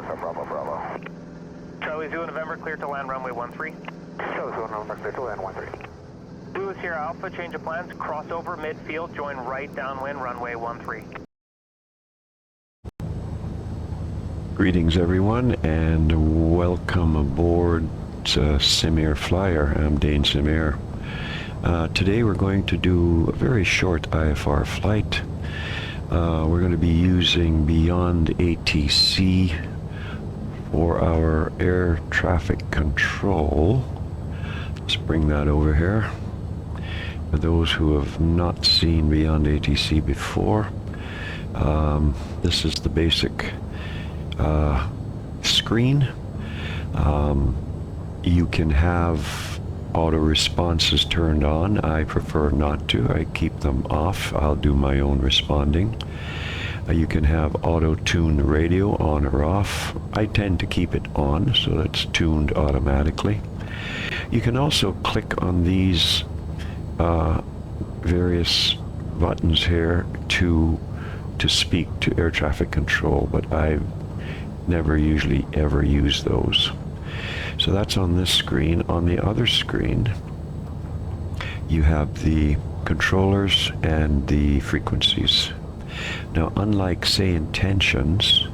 Alpha Bravo Bravo. Charlie Zulu November, clear to land runway 13. Charlie Zulu November, clear to land 13. Zulu Sierra Alpha, change of plans, cross over midfield, join right downwind runway 13. Greetings everyone and welcome aboard Simir Flyer. I'm Dane Simir. Today we're going to do a very short IFR flight. We're going to be using Beyond ATC for our air traffic control. Let's bring that over here. For those who have not seen Beyond ATC before, this is the basic screen. You can have auto responses turned on. I prefer not to. I keep them off. I'll do my own responding. You can have auto-tune the radio on or off. I tend to keep it on so that it's tuned automatically. You can also click on these various buttons here to speak to air traffic control, but I never usually ever use those. So that's on this screen. On the other screen, you have the controllers and the frequencies. Now, unlike, say, intentions,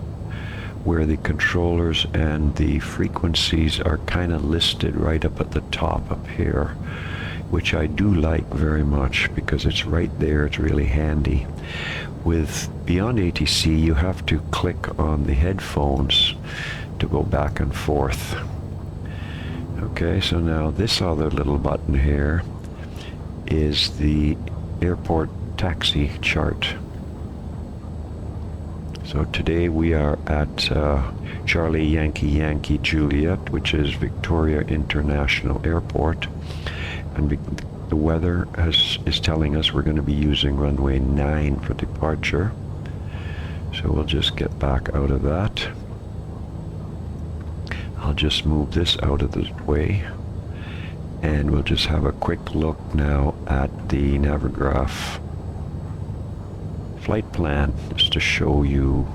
where the controllers and the frequencies are kind of listed right up at the top up here, which I do like very much because it's right there, it's really handy. With Beyond ATC, you have to click on the headphones to go back and forth. Okay, so now this other little button here is the airport taxi chart. So today we are at Charlie Yankee Yankee Juliet, which is Victoria International Airport, and the weather is telling us we're going to be using runway 9 for departure. So we'll just get back out of that. I'll just move this out of the way, and we'll just have a quick look now at the Navigraph flight plan, just to show you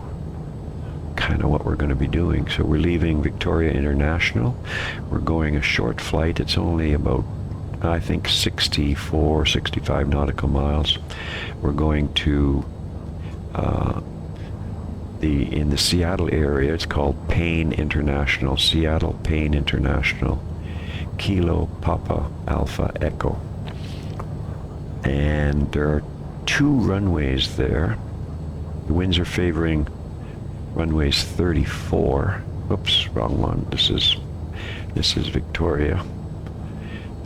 kind of what we're going to be doing. So we're leaving Victoria International. We're going a short flight. It's only about, I think, 64, 65 nautical miles. We're going to in the Seattle area. It's called Paine International, Seattle Paine International, Kilo Papa Alpha Echo. And there are 2 runways there. The winds are favoring runways 34. Oops, wrong one. This is Victoria.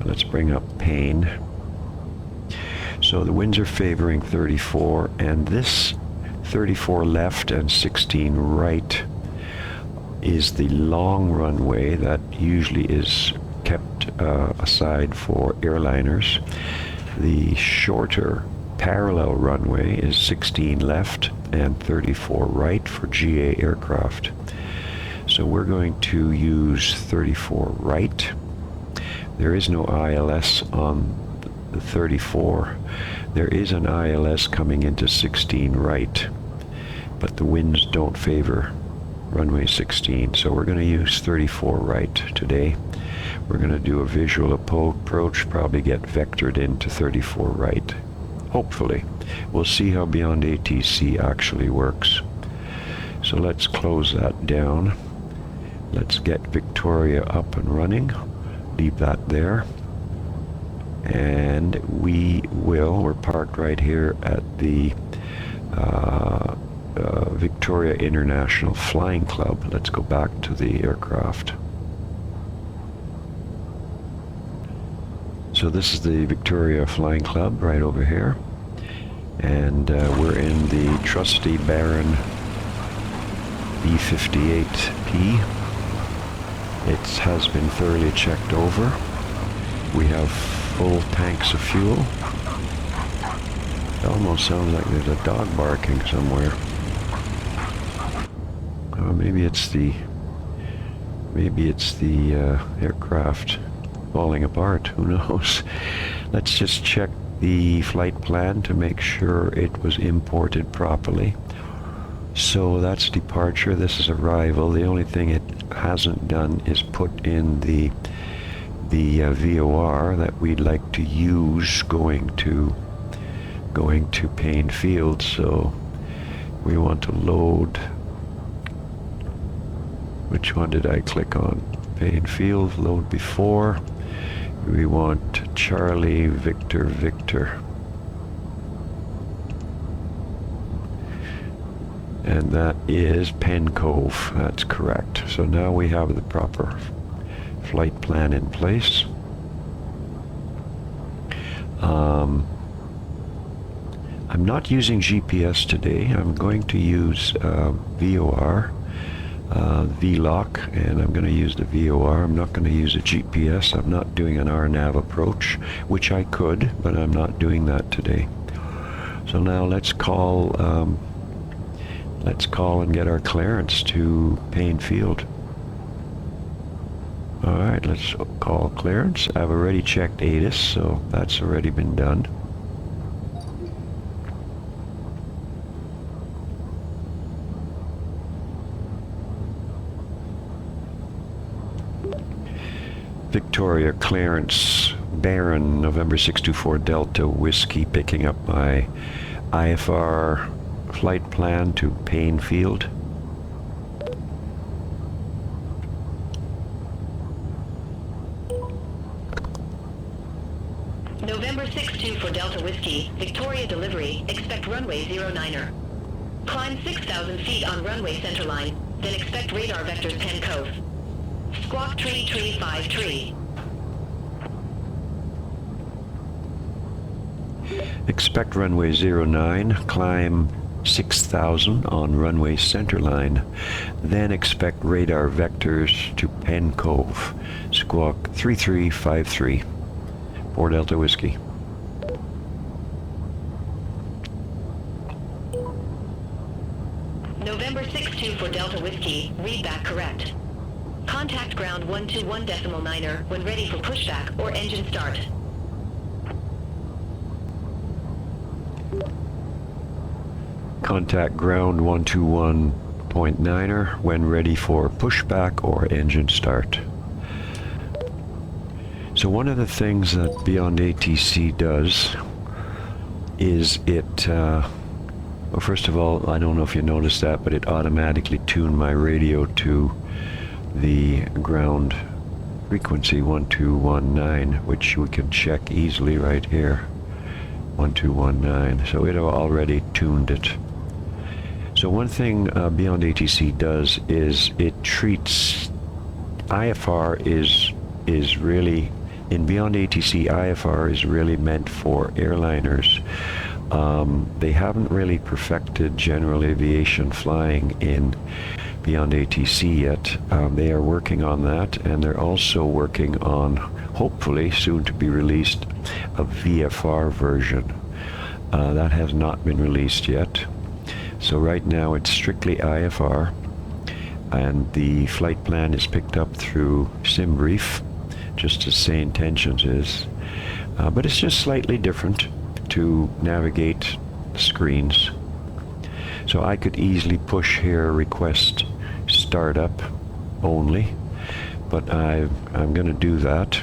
Let's bring up Paine. So the winds are favoring 34, and this 34 left and 16 right is the long runway that usually is kept aside for airliners. The shorter parallel runway is 16 left and 34 right for GA aircraft. So we're going to use 34 right. There is no ILS on the 34. There is an ILS coming into 16 right, but the winds don't favor runway 16, so we're going to use 34 right today. We're going to do a visual approach, probably get vectored into 34 right. Hopefully. We'll see how Beyond ATC actually works. So let's close that down. Let's get Victoria up and running. Leave that there. And we're parked right here at the Victoria International Flying Club. Let's go back to the aircraft. So this is the Victoria Flying Club right over here. And we're in the trusty Baron B-58P. It has been thoroughly checked over. We have full tanks of fuel. It almost sounds like there's a dog barking somewhere. Maybe it's the aircraft falling apart. Who knows? Let's just check the flight plan to make sure it was imported properly. So that's departure. This is arrival. The only thing it hasn't done is put in the VOR that we'd like to use going to Paine Field. So we want to load. Which one did I click on? Paine Field, load before. We want Charlie, Victor, Victor. And that is Pen Cove. That's correct. So now we have the proper flight plan in place. I'm not using GPS today. I'm going to use VOR, VLOC, and I'm going to use the VOR. I'm not going to use a GPS. I'm not doing an RNAV approach, which I could, but I'm not doing that today. So now let's call and get our clearance to Paine Field. All right, let's call clearance. I've already checked ATIS, so that's already been done. Victoria clearance, Baron, November 624 Delta Whiskey, picking up my IFR flight plan to Paine Field. November 624 Delta Whiskey, Victoria delivery, expect runway 09er. Climb 6,000 feet on runway centerline, then expect radar vectors Pen Cove. Squawk tree 53. Expect runway 09, climb 6,000 on runway centerline, then expect radar vectors to Pen Cove. Squawk 3353. 4 Delta Whiskey. November 624 Delta Whiskey, read back correct. Contact ground 121.9er when ready for pushback or engine start. Contact ground 121.9er when ready for pushback or engine start. So one of the things that Beyond ATC does is it, well, first of all, I don't know if you noticed that, but it automatically tuned my radio to the ground frequency 1219, which we can check easily right here. 1219. So it already tuned it. So one thing Beyond ATC does is it treats IFR is really, in Beyond ATC, IFR is really meant for airliners. They haven't really perfected general aviation flying in Beyond ATC yet. They are working on that, and they're also working on, hopefully soon to be released, a VFR version. That has not been released yet. So right now it's strictly IFR, and the flight plan is picked up through SimBrief, just as Say Intentions is. But it's just slightly different to navigate screens. So I could easily push here, request startup only, but I'm going to do that,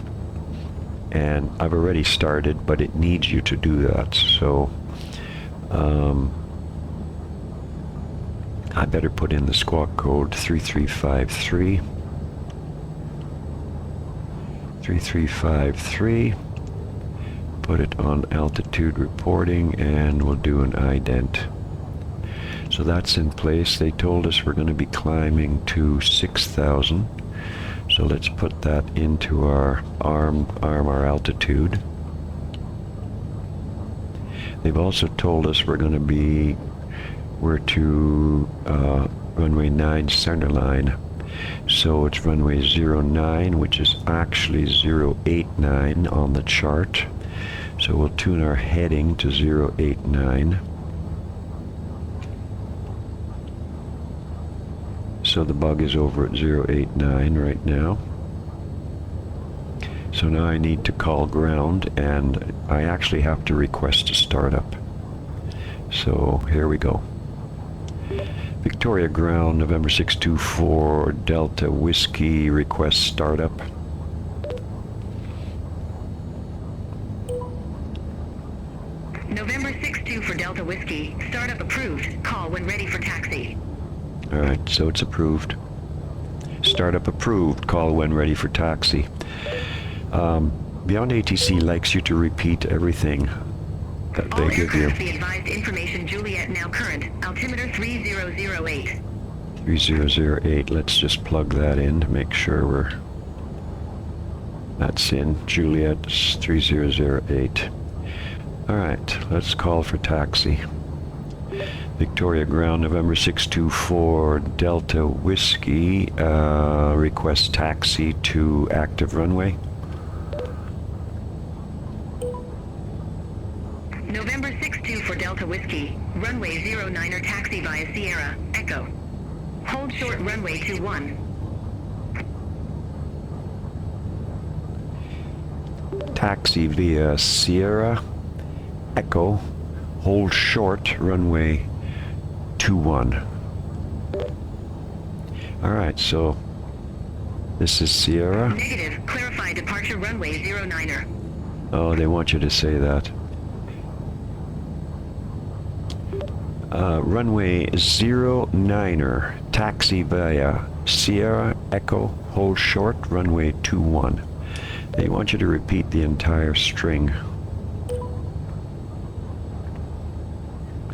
and I've already started, but it needs you to do that. So I better put in the squawk code 3353. 3353. Put it on altitude reporting, and we'll do an ident. So that's in place. They told us we're going to be climbing to 6,000. So let's put that into our our altitude. They've also told us we're to runway 9 centerline. So it's runway 09, which is actually 089 on the chart. So we'll tune our heading to 089. So the bug is over at 089 right now. So now I need to call ground, and I actually have to request a startup. So here we go. Victoria Ground, November 624 Delta Whiskey, request startup. November 62 for Delta Whiskey, startup approved. Call when ready for taxi. Alright, so it's approved. Startup approved, call when ready for taxi. Beyond ATC likes you to repeat everything that they give you. The advised information Juliet now current, altimeter 3008. 3008, let's just plug that in to make sure that's in. Juliet's 3008. Alright, let's call for taxi. Victoria Ground, November 624 Delta Whiskey, request taxi to active runway. November 62 for Delta Whiskey, runway 09er taxi via Sierra, Echo. Hold short runway 21. Taxi via Sierra, Echo, hold short runway 21. Alright, so this is Sierra. Negative, clarify departure runway 09er. Oh, they want you to say that. Runway 09er, taxi via Sierra, Echo, hold short, runway 21. They want you to repeat the entire string.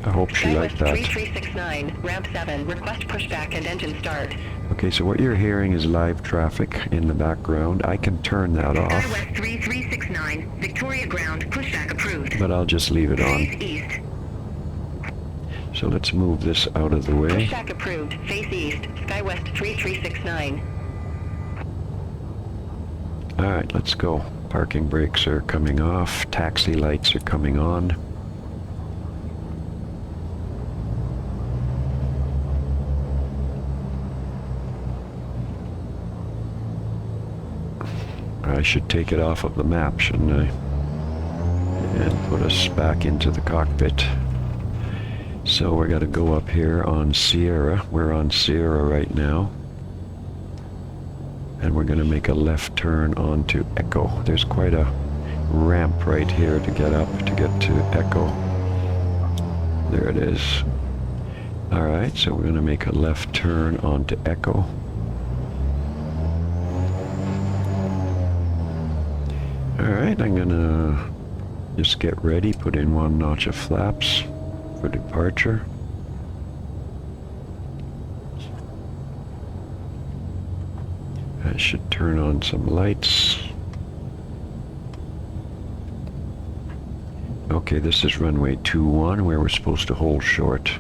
I hope she liked that. 3369, ramp 7, request pushback and engine start. Okay, so what you're hearing is live traffic in the background. I can turn that off. SkyWest 3369, Victoria Ground, pushback approved. But I'll just leave it on. Face east. So let's move this out of the way. Pushback approved, face east, SkyWest 3369. Alright, let's go. Parking brakes are coming off. Taxi lights are coming on. I should take it off of the map, shouldn't I? And put us back into the cockpit. So we're going to go up here on Sierra. We're on Sierra right now. And we're going to make a left turn onto Echo. There's quite a ramp right here to get up, to get to Echo. There it is. Alright, so we're going to make a left turn onto Echo. Alright, I'm going to just get ready, put in 1 notch of flaps for departure. I should turn on some lights. Okay, this is runway 21 where we're supposed to hold short.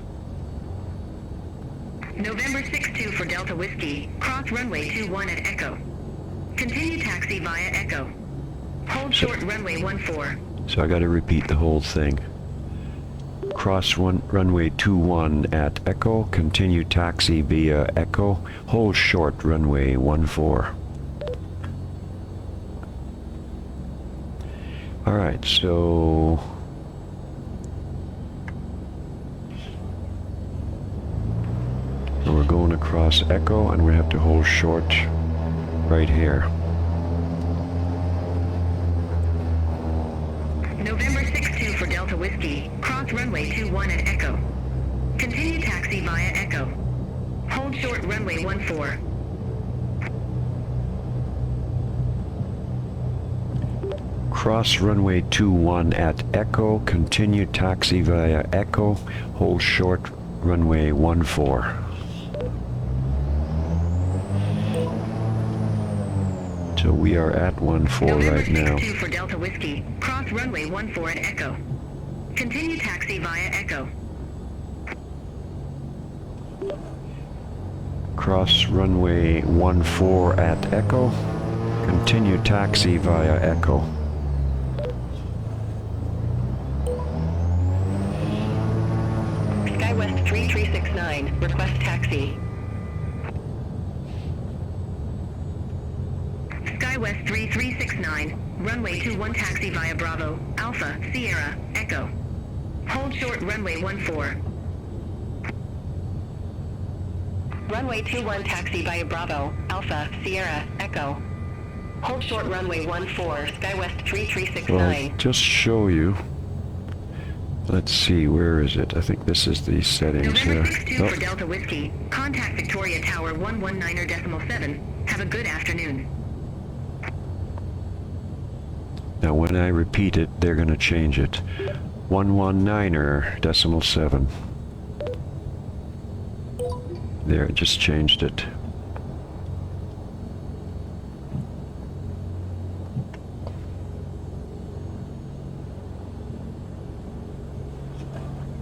November 62 for Delta Whiskey, cross runway 21 at Echo. Continue taxi via Echo. Hold short runway 14. So I got to repeat the whole thing. Cross runway 21 at Echo, continue taxi via Echo, hold short runway 14. Alright, so we're going across Echo and we have to hold short right here. November 62 for Delta Whiskey, cross runway 21 at Echo. Continue taxi via Echo. Hold short runway 14. Cross runway 21 at Echo, continue taxi via Echo, hold short runway 14. So we are at 14 right now. November 62 for Delta Whiskey, cross runway 14 at Echo. Continue taxi via Echo. Cross runway 14 at Echo, continue taxi via Echo. SkyWest 3369, request taxi. SkyWest 3369, runway 21 taxi via Bravo, Alpha, Sierra, Echo. Hold short runway 14. Runway 21 taxi via Bravo, Alpha, Sierra, Echo. Hold short runway 14, SkyWest 3369. Well, just show you. Let's see, where is it? I think this is the settings here. November 62 for Delta Whiskey. Contact Victoria Tower 119.7. Have a good afternoon. Now when I repeat it, they're going to change it. 119.7. There, it just changed it.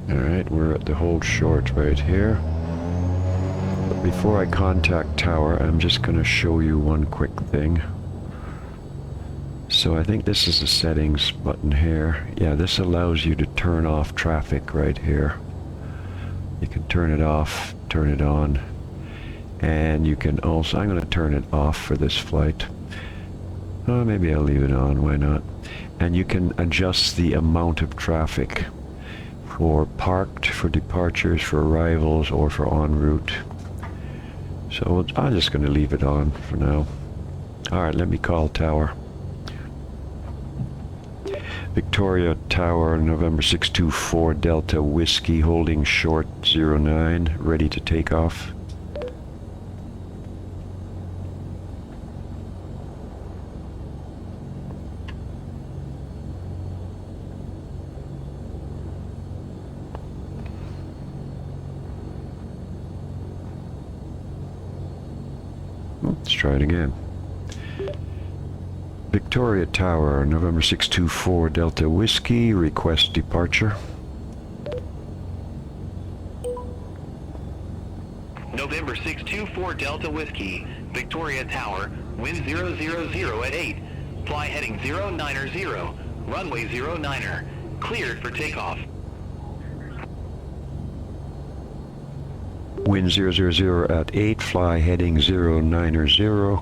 Alright, we're at the hold short right here. But before I contact tower, I'm just going to show you one quick thing. So I think this is the settings button here. Yeah, this allows you to turn off traffic right here. You can turn it off, turn it on. And you can also, I'm going to turn it off for this flight. Maybe I'll leave it on, why not? And you can adjust the amount of traffic for parked, for departures, for arrivals, or for en route. So I'm just going to leave it on for now. Alright, let me call tower. Victoria Tower, November 624 Delta Whiskey, holding short 09, ready to take off. Let's try it again. Victoria Tower, November 624 Delta Whiskey, request departure. November 624 Delta Whiskey, Victoria Tower, wind 000 at 8, fly heading 090, runway 09er, cleared for takeoff. Wind 000 at 8, fly heading 090,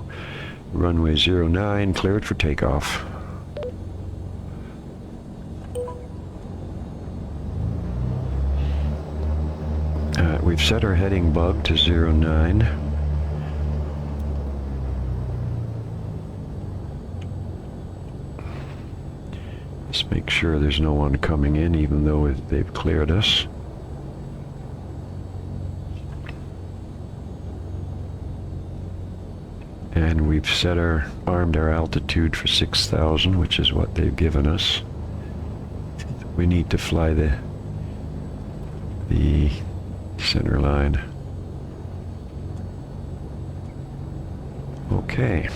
runway 09, cleared for takeoff. We've set our heading bug to 09. Let's make sure there's no one coming in, even though they've cleared us. And we've set armed our altitude for 6,000, which is what they've given us. We need to fly the center line. Okay,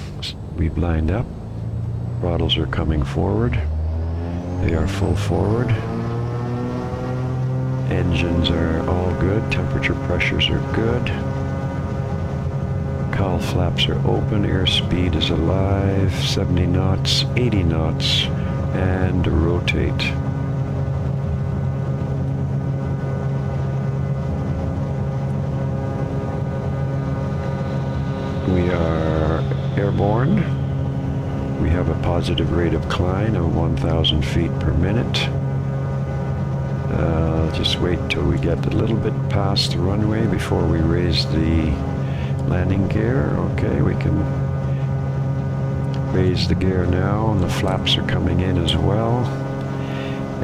we've lined up. Throttles are coming forward. They are full forward. Engines are all good. Temperature pressures are good. Cowl flaps are open, airspeed is alive, 70 knots, 80 knots, and rotate. We are airborne. We have a positive rate of climb of 1,000 feet per minute. Just wait till we get a little bit past the runway before we raise the landing gear. Okay, we can raise the gear now, and the flaps are coming in as well.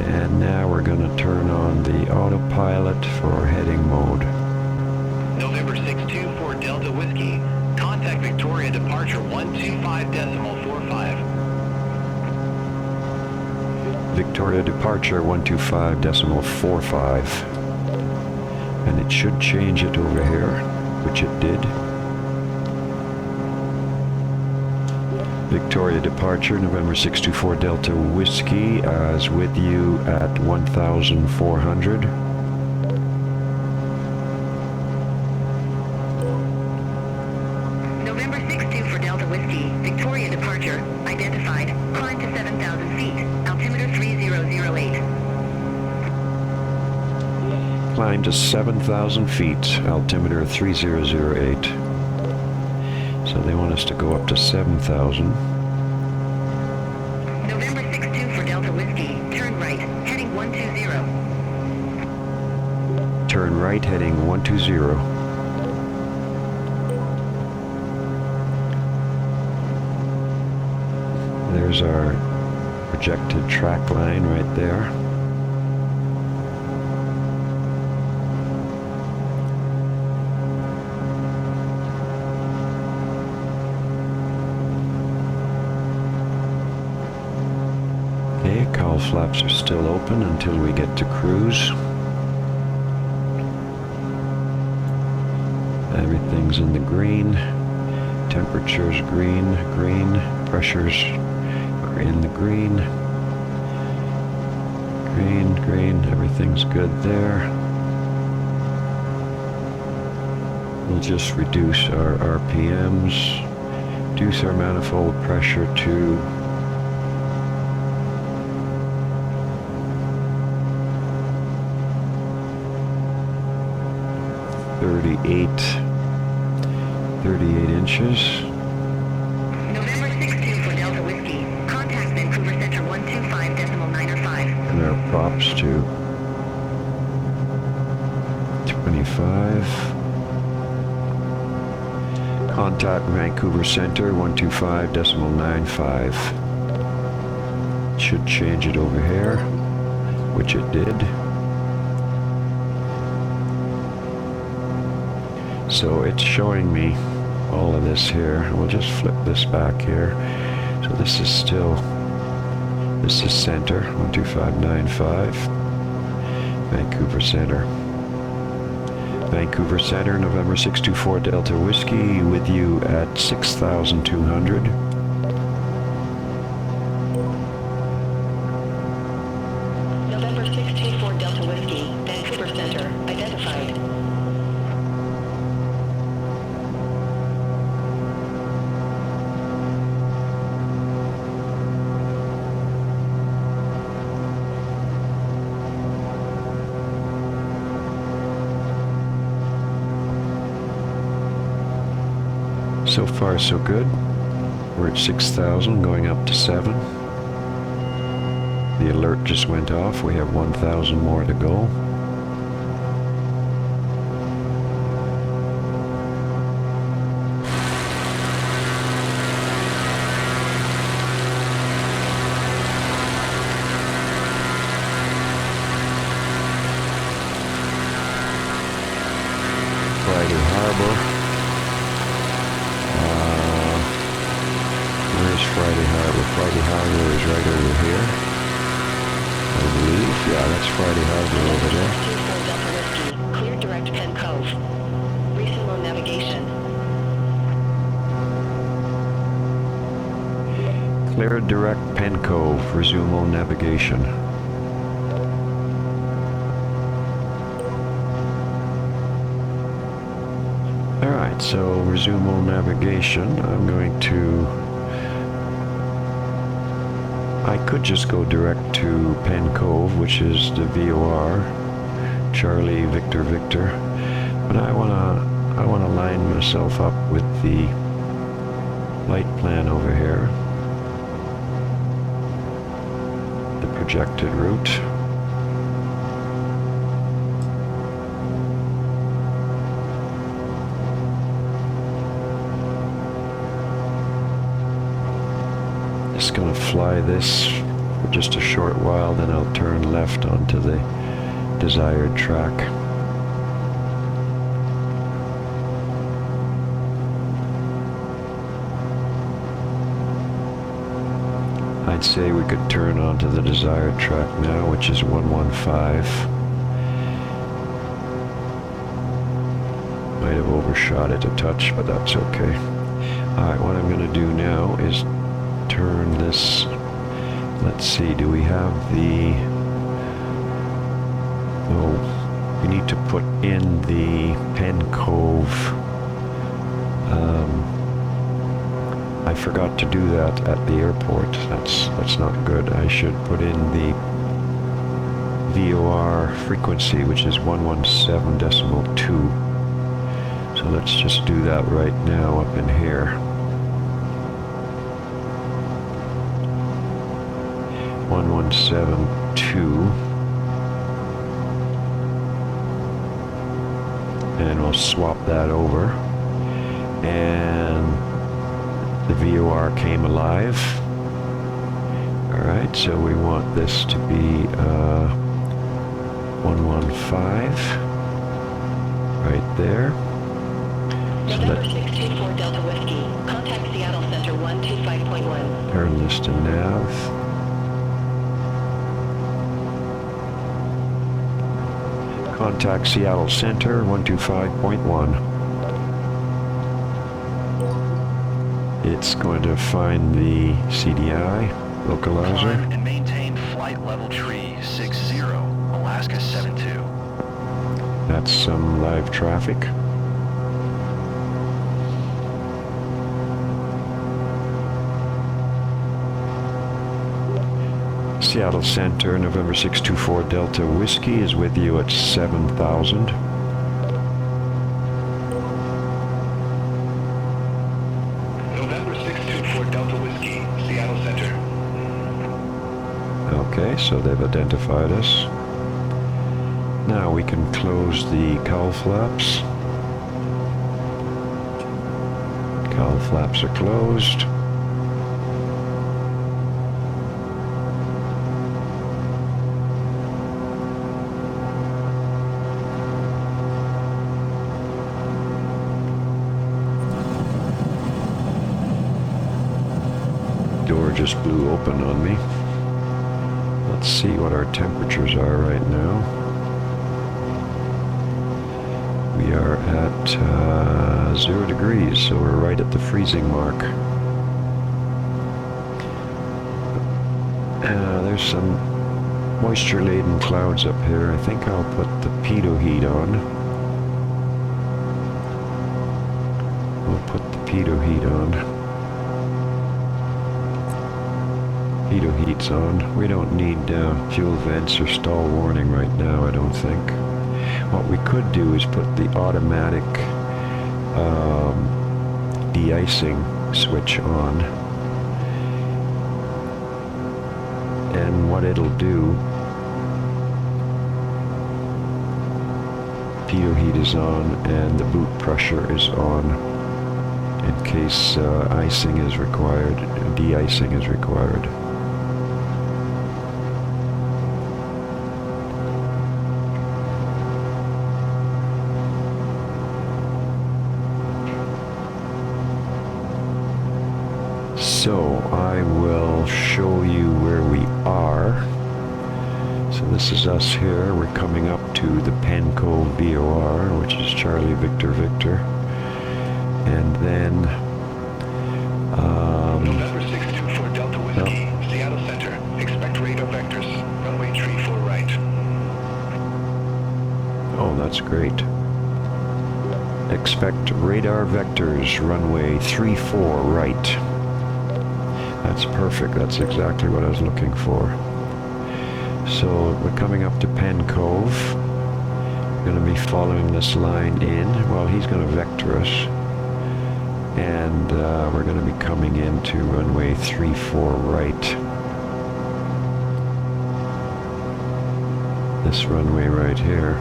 And now we're going to turn on the autopilot for heading mode. November 624 Delta Whiskey, contact Victoria departure 125.45. Victoria departure 125.45. And it should change it over here, which it did. Victoria departure, November 624 Delta Whiskey, is with you at 1,400. November 62 for Delta Whiskey. Victoria departure. Identified. Climb to 7,000 feet. Altimeter 3008. Climb to 7,000 feet, altimeter 3008. So they want us to go up to 7,000. November 62 for Delta Whiskey. Turn right. Heading 120. Turn right, heading 120. There's our projected track line right there. Okay, cowl flaps are still open until we get to cruise. Everything's in the green. Temperature's green, pressures are in the green. Green, everything's good there. We'll just reduce our RPMs, reduce our manifold pressure to 38 inches. November 62 for Delta Whiskey. Contact Vancouver Center 125.905. And our props to 25. Contact Vancouver Center 125.95. Should change it over here, which it did. So it's showing me all of this here. We'll just flip this back here. So this is center, 125.95. Vancouver Center. Vancouver Center, November 624 Delta Whiskey, with you at 6,200. November 624 Delta Whiskey, Vancouver Center, identified. So far, so good. We're at 6,000, going up to 7. The alert just went off. We have 1,000 more to go. Friday Harbor. Friday Harbor. Friday Harbor is right over here, I believe. Yeah, that's Friday Harbor over there. Delta Whiskey, clear direct Penn Cove. Resume on navigation. Clear direct Penn Cove. Resume on navigation. Alright, so resume on navigation. I'm going to... I could just go direct to Penn Cove, which is the VOR, Charlie Victor Victor, but I wanna line myself up with the flight plan over here, the projected route. Just gonna fly this for just a short while, then I'll turn left onto the desired track. I'd say we could turn onto the desired track now, which is 115. Might have overshot it a touch, but that's okay. Alright, what I'm gonna do now is turn this. Let's see, do we have the... Oh, we need to put in the Penn Cove. I forgot to do that at the airport. That's not good. I should put in the VOR frequency, which is 117.2. So let's just do that right now up in here. 117.2, and we'll swap that over, and the VOR came alive. Alright, so we want this to be 115 right there. So November 624 Delta Whiskey. Contact Seattle Center 125.1. turn this to nav. Contact Seattle Center 125.1. It's going to find the CDI localizer. Climb and maintain flight level tree 60, Alaska 72. That's some live traffic. Seattle Center, November 624 Delta Whiskey is with you at 7,000. November 624 Delta Whiskey, Seattle Center. Okay, so they've identified us. Now we can close the cowl flaps. Cowl flaps are closed. Door just blew open on me. Let's see what our temperatures are right now. We are at 0 degrees, so we're right at the freezing mark. There's some moisture-laden clouds up here. I think I'll put the pitot heat on. We'll put the pitot heat on. Pitot heat's on. We don't need fuel vents or stall warning right now, I don't think. What we could do is put the automatic de-icing switch on. And what it'll do, pitot heat is on and the boot pressure is on in case icing is required, de-icing is required. So I will show you where we are. So this is us here. We're coming up to the Paine VOR, which is Charlie Victor Victor. And then November 624 Delta Whiskey, Seattle Center. Expect radar vectors. Runway 34 right. oh, that's great. Expect radar vectors, runway 34 right. That's perfect. That's exactly what I was looking for. So we're coming up to Paine Cove. We're going to be following this line in. Well, he's going to vector us. And we're going to be coming into runway 34 right. This runway right here.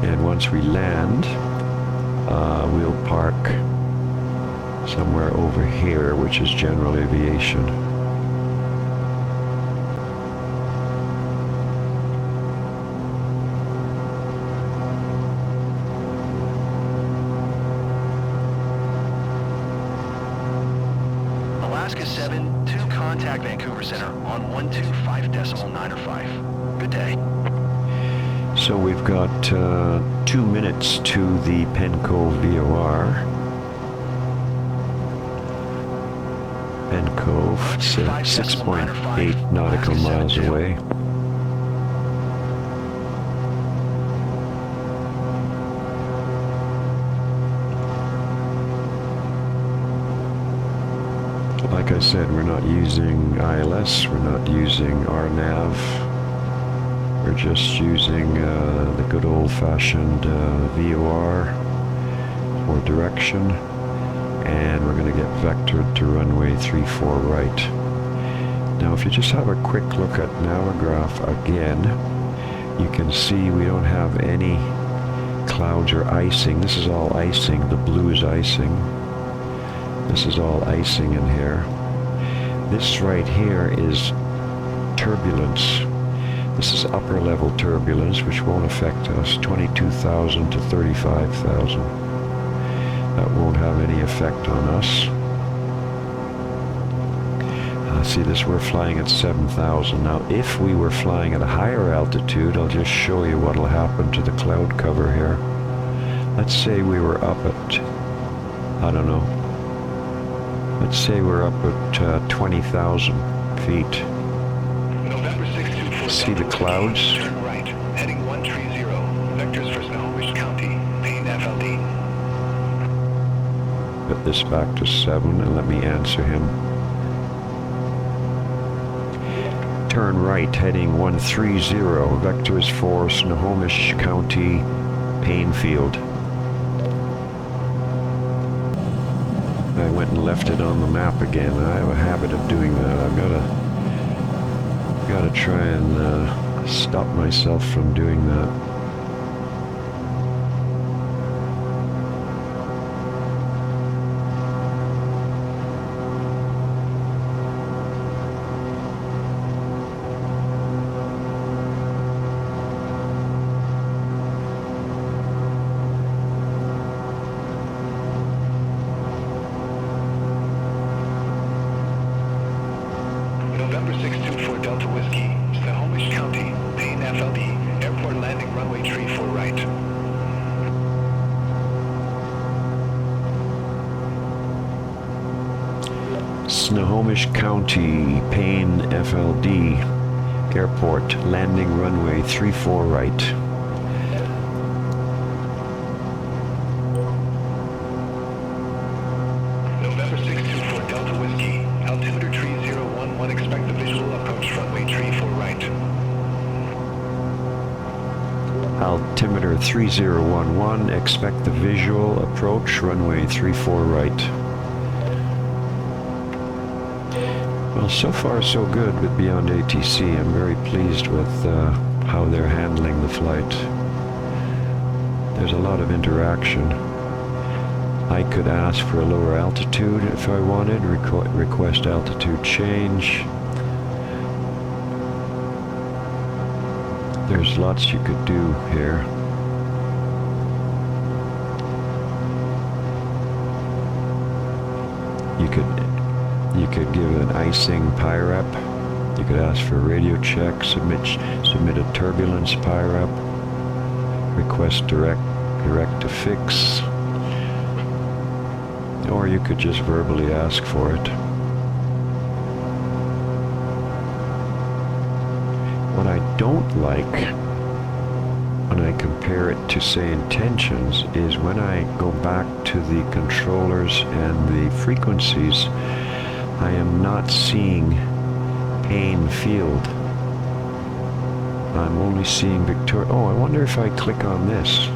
And once we land, we'll park somewhere over here, which is General Aviation. Alaska 7, to contact Vancouver Center on 125.905. Good day. So we've got 2 minutes to the Paine VOR. Paine Cove, it's 6.8 nautical miles away. Like I said, we're not using ILS, we're not using RNAV. We're just using the good old-fashioned VOR for direction, and we're going to get vectored to runway 34 right. Now, if you just have a quick look at Navigraph again, you can see we don't have any clouds or icing. This is all icing. The blue is icing. This is all icing in here. This right here is turbulence. This is upper level turbulence, which won't affect us. 22,000 to 35,000. That won't have any effect on us. See this, we're flying at 7,000. Now, if we were flying at a higher altitude, I'll just show you what will happen to the cloud cover here. Let's say we were up at, I don't know, let's say we're up at 20,000 feet. November 624 See the clouds? Turn right, heading 130. Vectors for Snohomish County, Paine FLD. Put this back to 7 and let me answer him. Turn right, heading 130. Vectors for Snohomish County, Paine Field. I went and left it on the map again. I have a habit of doing that. I've gotta try and stop myself from doing that. November 624 Delta Whiskey, Snohomish County, Paine FLD, airport landing runway 34 right. Snohomish County, Paine FLD, airport landing runway 34 right. November 624 Delta Whiskey, altimeter 3011, expect the visual approach runway 34 right. Altimeter 3011, expect the visual approach runway 34 right. Well, so far so good with Beyond ATC. I'm very pleased with how they're handling the flight. There's a lot of interaction. I could ask for a lower altitude if I wanted, request altitude change. There's lots you could do here. You could give an icing PIREP. You could ask for a radio check, submit a turbulence PIREP, request direct to fix, or you could just verbally ask for it. What I don't like when I compare it to, say, intentions is when I go back to the controllers and the frequencies, I am not seeing Paine Field. I'm only seeing Victoria. Oh, I wonder if I click on this.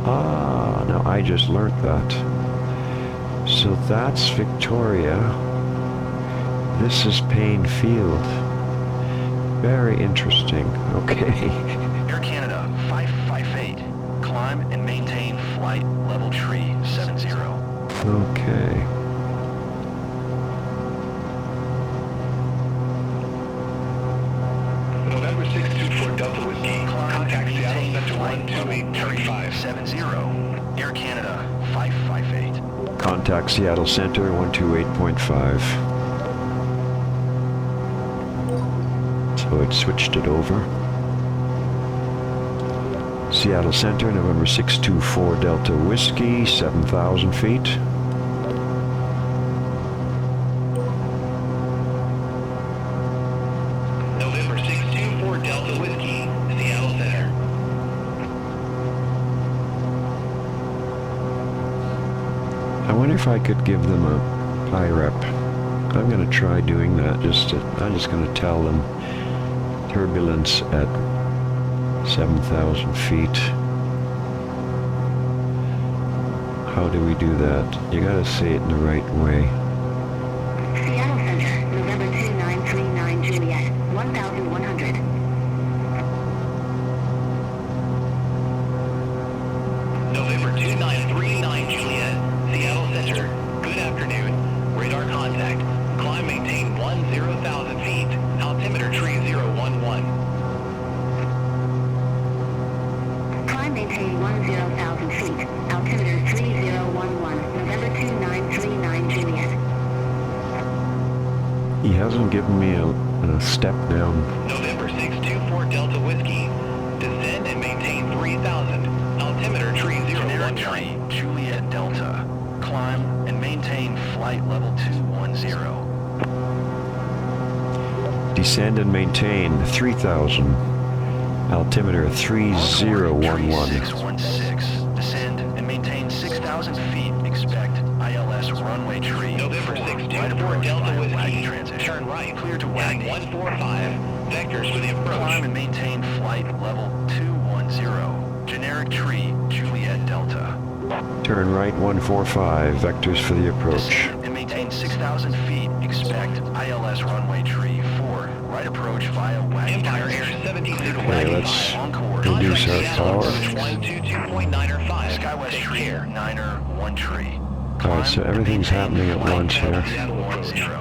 Ah, now I just learned that. So that's Victoria. This is Paine Field. Very interesting. Okay. Air Canada 558. Climb and maintain flight level tree 70. Okay. November 624 Delta Whiskey, contact Seattle Center 128.570. Air Canada 558. Contact Seattle Center 128.5. So it switched it over. Seattle Center, November 624 Delta Whiskey, 7,000 feet. November 624 Delta Whiskey, Seattle Center. I wonder if I could give them a PIREP. I'm going to try doing that. I'm just going to tell them turbulence at 7,000 feet. How do we do that? You got to say it in the right way. Seattle Center, November 2939 Juliet, 1,100. November 2939 Juliet, Seattle Center. Good afternoon. Radar contact. Climb maintain 10,000 feet. Altimeter tree 011. Climb maintain 10,000 feet. Altimeter 3011. November 2939 Juliet. He hasn't given me a step down. November 624 Delta Whiskey. Descend and maintain 3,000. Altimeter tree Generic 019. tree, Juliet Delta. Climb and maintain flight level 210. Descend and maintain 3,000. Altimeter 3011. 616. Descend and maintain 6,000 feet. Expect ILS runway tree. November 4, 624 right approach Delta via Whiskey. wagon transition. Turn right. Clear to Heading wagon. 145. Vectors for the approach. Climb and maintain flight level 210. Generic tree, Juliet Delta. Turn right 145. Vectors for the approach. Descend and maintain 6,000 feet. Expect ILS runway tree 4. Right approach via wagon Empire Air transition. 76 Clear to Okay, wagon let's 5 on course. reduce our Contact power. Seattle, 122.905. SkyWest Take tree, care. 9er, 1 tree. Alright, so everything's happening at once here.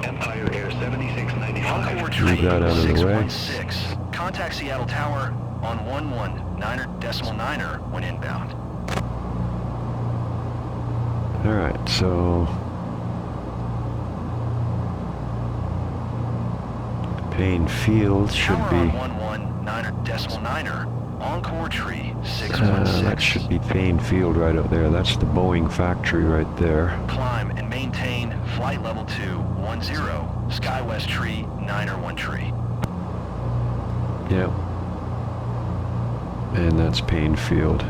Empire Air 7695. Encore tree, Move that out of the way. 616. Contact Seattle Tower on 11.9er when inbound. Alright, so Paine Field should Tower be on 11.9er. Encore tree, 616. that should be Paine Field right up there. That's the Boeing factory right there. Climb and maintain flight level 210. SkyWest tree, 9er, 1 tree. Yep. And that's Paine Field.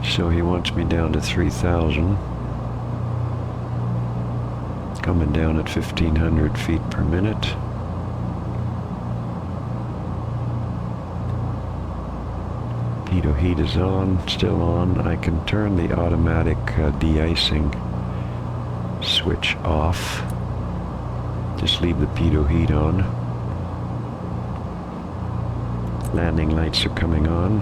So he wants me down to 3,000. Coming down at 1,500 feet per minute. Pitot heat is on, still on. I can turn the automatic de-icing switch off. Just leave the pitot heat on. Landing lights are coming on.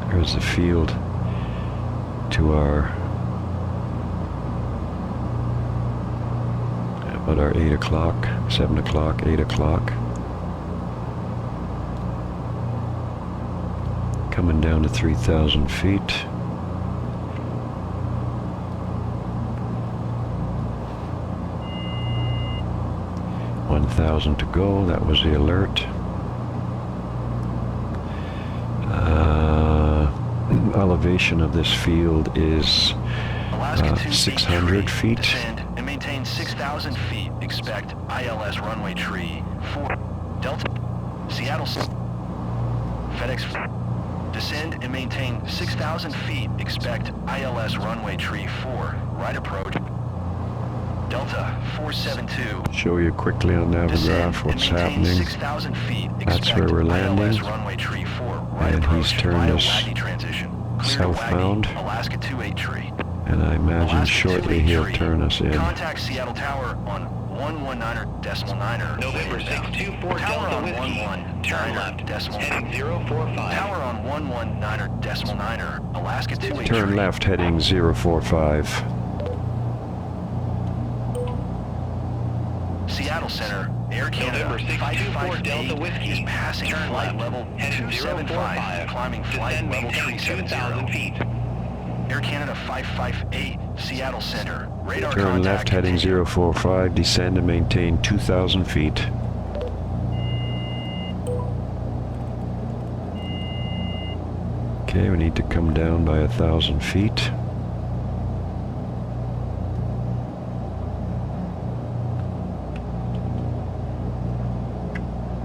There's the field to our about our 8 o'clock, 7 o'clock, 8 o'clock. Coming down to 3,000 feet. $1,000 to go. That was the alert. Elevation of this field is Alaska 2 600 feet. Descend and maintain 6,000 feet. Expect ILS runway tree 4. Delta. Seattle. FedEx. Descend and maintain 6,000 feet. Expect ILS runway tree 4. Right approach. Delta 472. Show you quickly on Navigraph what's happening. 6,000 feet. That's where we're landing. ILS runway tree 4. Right And approach he's turned via us Waggy transition. Clear to southbound. Waggy, Alaska 28 tree. And I imagine Alaska shortly 28 he'll tree. turn us in. Contact Seattle Tower on 119.9er. November 624 Tower Delta on Whiskey. 11 Turn left. decimal. Heading 045. Tower on 119.9er. Alaska 28 Turn tree. left heading 045. Seattle Center, Air Canada November 624 Delta 558 Whiskey. is passing Turn flight left. level Heading 275, 045. climbing flight Descend level maintain 2,000 370. feet. Air Canada 558, Seattle Center, radar Turn contact left heading continued. 045. Descend and maintain 2,000 feet. Okay, we need to come down by 1,000 feet.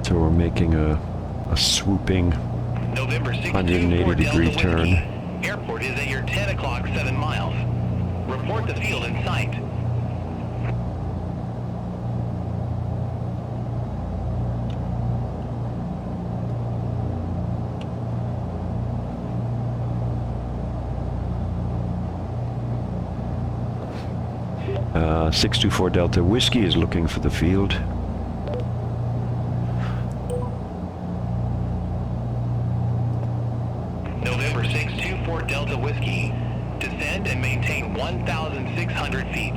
So we're making a swooping November 180 degree turn. Airport is at your 10 o'clock 7 miles. Report the field in sight. 624 Delta Whiskey is looking for the field. November 624 Delta Whiskey. Descend and maintain 1,600 feet.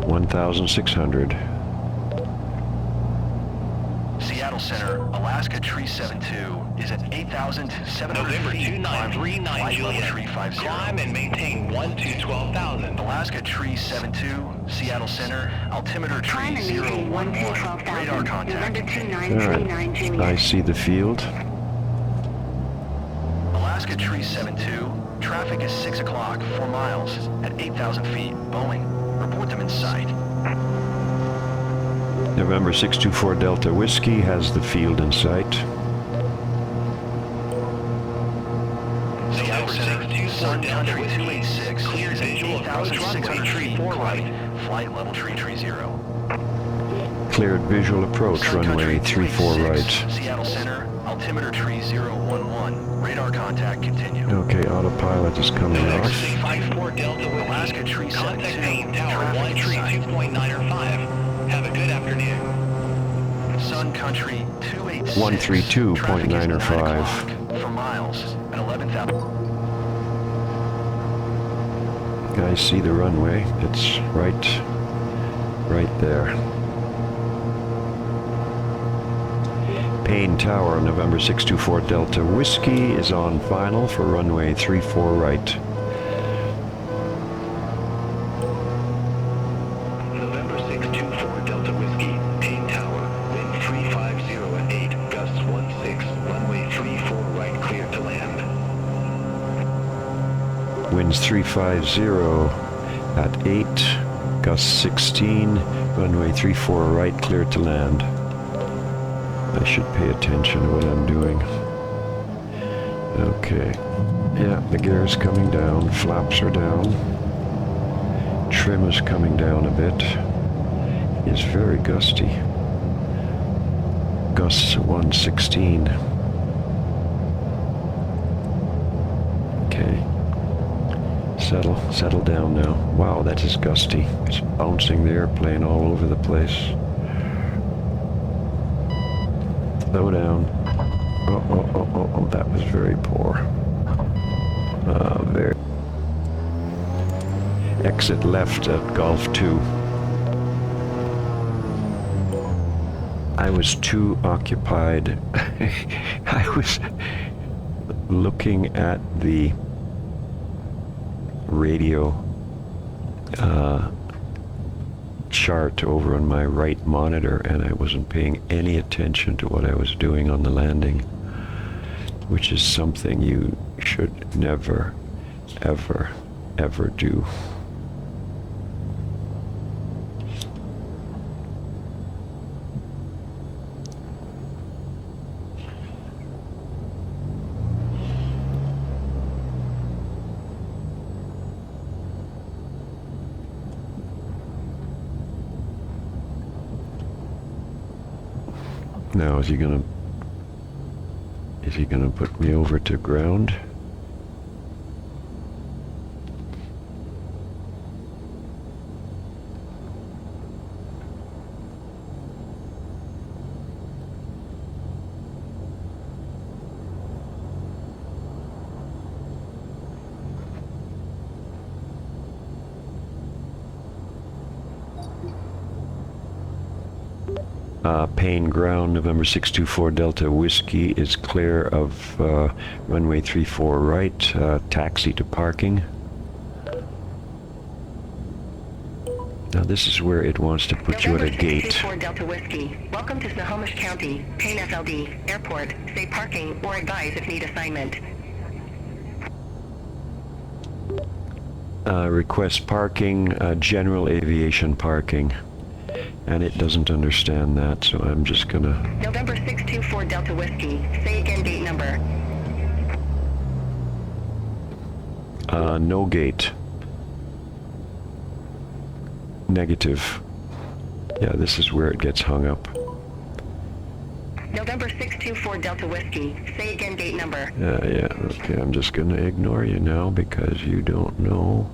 1,600. Seattle Center, Alaska Tree 72 is at 8,700 November feet. 2939 Flight level Juliet. tree 50. Climb and maintain 1 to 12,000. Alaska Tree 72, Seattle Center, altimeter Climb tree and maintain 1 to 011, 12,000. radar contact. November Alright, 2939 I Juliet. see the field. Alaska Tree 72, traffic is 6 o'clock, 4 miles, at 8,000 feet, Boeing. Report them in sight. November 624 Delta Whiskey has the field in sight. Seattle Center, 624 Sun Delta Country Whiskey. 286 Clear is at visual approach 8,600 runway feet, 34 right. right. Flight level tree 0. Cleared visual approach, Sun runway Country 34 286, right. Seattle Center, altimeter tree 011, radar contact continued. Okay, autopilot is coming November off. 654 Delta Whiskey. Alaska Tree Contact 72, Paine Tower 1 traffic tree in sight. 2.9 or 5. Have a good afternoon. Sun Country 286. 132.9 Traffic is or 9 5. o'clock for miles at 11,000. I see the runway. It's right there. Paine Tower, November 624 Delta Whiskey is on final for runway 34 right. November 624 Delta Whiskey. Paine Tower. Wind 350 at 8. Gusts 16. Runway 34 right. Clear to land. Winds 350 at 8, gusts 16, runway 34 right, clear to land. I should pay attention to what I'm doing. Okay. Yeah, the gear is coming down, flaps are down. Trim is coming down a bit. It's very gusty. Gusts 116. Okay. Settle down now. Wow, that is gusty. It's bouncing the airplane all over the place. Slow down. Oh, that was very poor. Very. Exit left at Golf 2. I was too occupied. I was looking at the radio chart over on my right monitor, and I wasn't paying any attention to what I was doing on the landing, which is something you should never, ever, ever do. Now, is he gonna put me over to ground? Paine ground, November 624 Delta Whiskey is clear of runway 34 right, taxi to parking. Now this is where it wants to put you at a gate. 624 Delta Whiskey. Welcome to Snohomish County, Paine FLD, Airport. Say parking or advise if need assignment. Request parking, General Aviation parking. And it doesn't understand that, so I'm just gonna... November 624 Delta Whiskey. Say again gate number. No gate. Negative. Yeah, this is where it gets hung up. November 624 Delta Whiskey. Say again gate number. Yeah, okay, I'm just gonna ignore you now because you don't know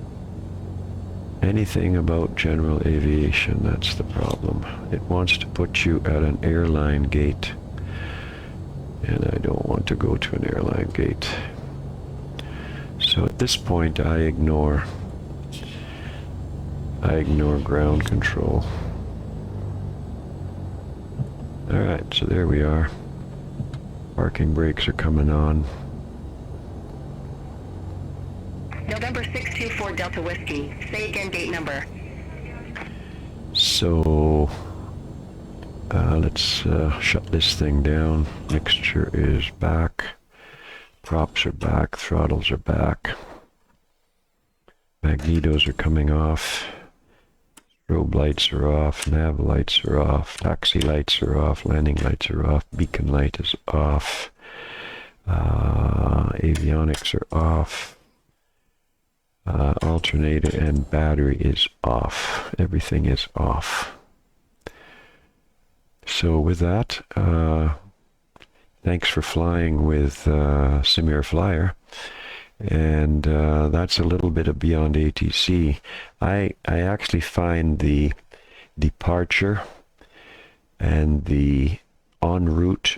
anything about General Aviation. That's the problem. It wants to put you at an airline gate, and I don't want to go to an airline gate. So at this point, I ignore ground control. All right, so there we are. Parking brakes are coming on. November 624 Delta Whiskey. Say again gate number. So let's shut this thing down. Mixture is back. Props are back. Throttles are back. Magnetos are coming off. Strobe lights are off. Nav lights are off. Taxi lights are off. Landing lights are off. Beacon light is off. Avionics are off. Alternator and battery is off. Everything is off. So with that, thanks for flying with Simir Flyer. And that's a little bit of Beyond ATC. I actually find the departure and the en route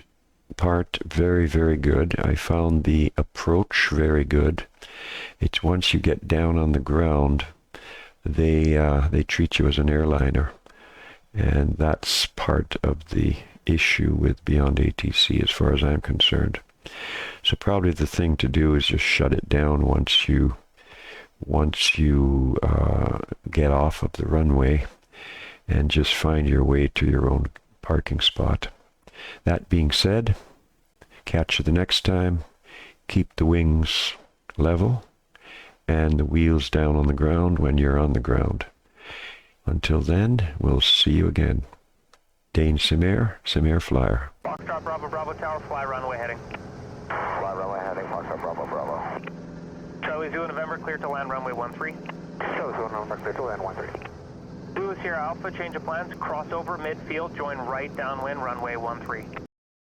part very, very good. I found the approach very good. It's once you get down on the ground, they treat you as an airliner, and that's part of the issue with Beyond ATC as far as I'm concerned. So probably the thing to do is just shut it down once you get off of the runway, and just find your way to your own parking spot. That being said, catch you the next time. Keep the wings level and the wheels down on the ground when you're on the ground. Until then, we'll see you again. Dane Simir, Simir Flyer. Foxtrot Bravo Bravo Tower, fly runway heading. Fly runway heading, Foxtrot Bravo Bravo. Charlie Zulu November, clear to land runway 13. Charlie Zulu November, clear to land 13. Zulu Sierra Alpha, change of plans, cross over midfield, join right downwind runway 13.